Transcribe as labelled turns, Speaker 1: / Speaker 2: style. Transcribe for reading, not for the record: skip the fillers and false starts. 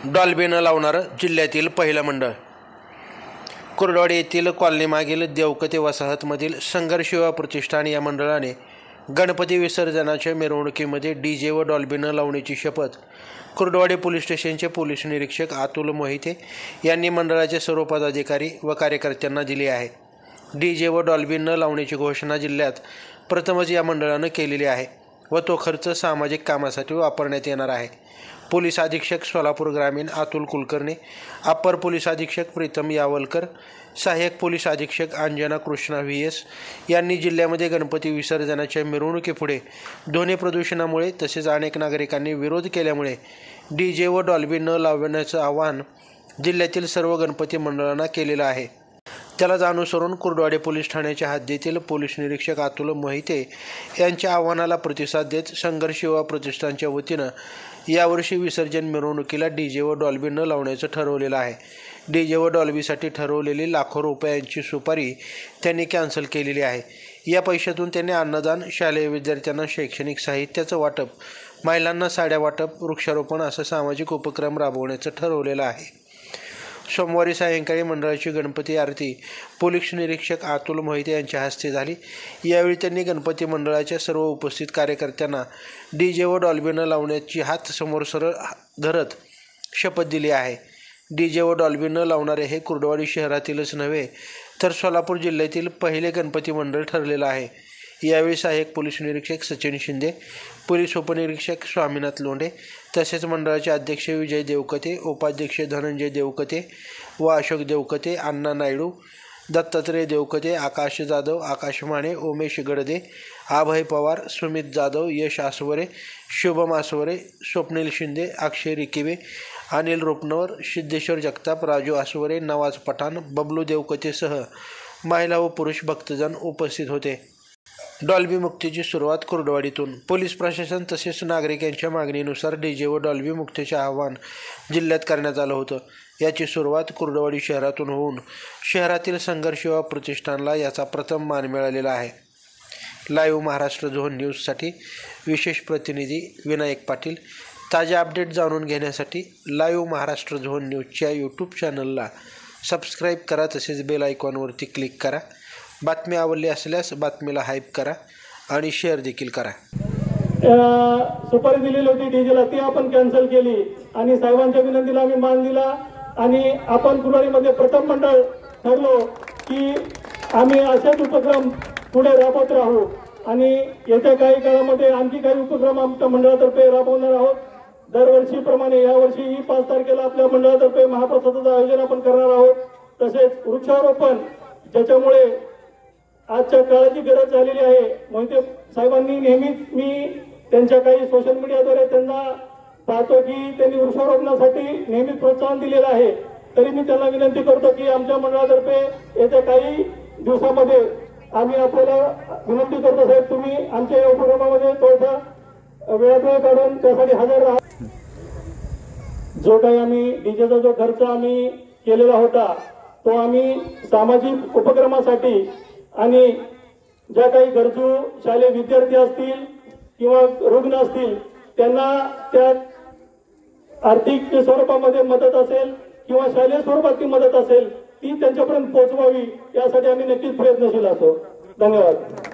Speaker 1: Dolby न लावणारं जिल्ह्यातील पहिलं मंडळ. कुर्डवाडी येथील कॉलनीमागील देवकते वसाहतमधील संघर्ष युवा प्रतिष्ठान या मंडळाने गणपती विसर्जनाच्या मिरवणुकीमध्ये DJ व डॉल्बी न लावण्याची शपथ कुर्डवाडी पोलीस स्टेशनचे पोलीस निरीक्षक अतुल मोहिते यांनी मंडळाचे सर्व पदाधिकारी व कार्यकर्त्यांना दिली आहे. DJ व डॉल्बी न लावण्याची घोषणा जिल्ह्यात प्रथमच या मंडळानं केलेली आहे व तो खर्च सामाजिक कामासाठी वापरण्यात येणार आहे. पोलीस अधीक्षक सोलापूर ग्रामीण अतुल कुलकर्णी, अप्पर पोलीस अधीक्षक प्रीतम यावलकर, सहाय्यक पोलीस अधीक्षक अंजना कृष्णा VS यांनी जिल्ह्यामध्ये गणपती विसर्जनाच्या मिरवणुकीपुढे ध्वनी प्रदूषणामुळे तसेच अनेक नागरिकांनी विरोध केल्यामुळे DJ व डॉल्बी न लावण्याचं आवाहन जिल्ह्यातील सर्व गणपती मंडळांना केलेलं आहे. त्यालाच अनुसरून कुर्डवाडी पोलीस ठाण्याच्या हद्दीतील पोलीस निरीक्षक अतुल मोहिते यांच्या आव्हानाला प्रतिसाद देत संघर्ष युवा प्रतिष्ठानच्या वतीनं यावर्षी विसर्जन मिरवणुकीला DJ व डॉल्बी न लावण्याचं ठरवलेलं आहे. DJ व डॉल्बीसाठी ठरवलेली लाखो रुपयांची सुपारी त्यांनी कॅन्सल केलेली आहे. या पैशातून त्यांनी अन्नदान, शालेय विद्यार्थ्यांना शैक्षणिक साहित्याचं वाटप, महिलांना साड्या वाटप, वृक्षारोपण असं सामाजिक उपक्रम राबवण्याचं ठरवलेलं आहे. सोमवारी सायंकाळी मंडळाची गणपती आरती पोलीस निरीक्षक अतुल मोहिते यांच्या हस्ते झाली. यावेळी त्यांनी गणपती मंडळाच्या सर्व उपस्थित कार्यकर्त्यांना DJ व डॉल्बी न लावण्याची हात समोर सरळ धरत शपथ दिली आहे. DJ व डॉल्बी न लावणारे हे कुर्डवाडी शहरातीलच नव्हे तर सोलापूर जिल्ह्यातील पहिले गणपती मंडळ ठरलेलं आहे. यावेळी सहाय्यक पोलीस निरीक्षक सचिन शिंदे, पोलीस उपनिरीक्षक स्वामीनाथ लोंढे तसेच मंडळाचे अध्यक्ष विजय देवकते, उपाध्यक्ष धनंजय देवकते व अशोक देवकते, अण्णा नायडू, दत्तात्रय देवकते, आकाश जाधव, आकाश माने, उमेश गडदे, अभय पवार, सुमित जाधव, यश आसवरे, शुभम आसवरे, स्वप्नील शिंदे, अक्षय रिकिवे, अनिल रुपनवर, सिद्धेश्वर जगताप, राजू आसवरे, नवाज पठाण, बबलू देवकतेसह महिला व पुरुष भक्तजन उपस्थित होते. डॉल्बी मुक्तीची सुरुवात कुर्डवाडीतून. पोलीस प्रशासन तसेच नागरिकांच्या मागणीनुसार DJ व डॉल्बी मुक्तीचे आवाहन जिल्ह्यात करण्यात आलं होतं. याची सुरुवात कुर्डवाडी शहरातून होऊन शहरातील संघर्ष युवा प्रतिष्ठानला याचा प्रथम मान मिळालेला आहे. लाईव्ह महाराष्ट्र झोन न्यूजसाठी विशेष प्रतिनिधी विनायक पाटील. ताज्या अपडेट जाणून घेण्यासाठी लाईव्ह महाराष्ट्र झोन न्यूजच्या YouTube चॅनलला सबस्क्राईब करा तसेच बेल आयकॉनवरती क्लिक करा. बातमी आवडली असल्यास बातमीला हाईप करा आणि शेअर देखील करा.
Speaker 2: सुपारी दिलेली होती DJला, ती आपण कॅन्सल केली आणि साहेबांच्या विनंतीला आम्ही मान दिला आणि आपण कुर्डवाडीमध्ये प्रथम मंडळ ठरलो की आम्ही असेच उपक्रम पुढे राबवत राहू आणि येत्या काही काळामध्ये आणखी काही उपक्रम आमच्या मंडळातर्फे राबवणार आहोत. दरवर्षीप्रमाणे यावर्षी 5 तारखेला आपल्या मंडळातर्फे महाप्रसादाचं आयोजन आपण करणार आहोत. तसेच वृक्षारोपण, ज्याच्यामुळे आजच्या काळाची गरज झालेली आहे. मोहिते साहेबांनी नेहमीच मी त्यांच्या काही सोशल मीडियाद्वारे त्यांना पाहतो की त्यांनी वृक्षारोपणासाठी नेहमीच प्रोत्साहन दिलेलं आहे. तरी मी त्यांना विनंती करतो की आमच्या मंडळातर्फे येत्या काही दिवसामध्ये आम्ही आपल्याला विनंती करतो, साहेब तुम्ही आमच्या या उपक्रमामध्ये थोडासा वेळ काढून त्यासाठी हजर राहा. जो काही आम्ही DJचा जो खर्च आम्ही केलेला होता तो आम्ही सामाजिक उपक्रमासाठी आणि ज्या काही गरजू शालेय विद्यार्थी असतील किंवा रुग्ण असतील त्यांना त्या आर्थिक स्वरूपामध्ये मदत असेल किंवा शालेय स्वरूपातली मदत असेल ती त्यांच्यापर्यंत पोहोचवावी यासाठी आम्ही नक्कीच प्रयत्नशील असो. धन्यवाद.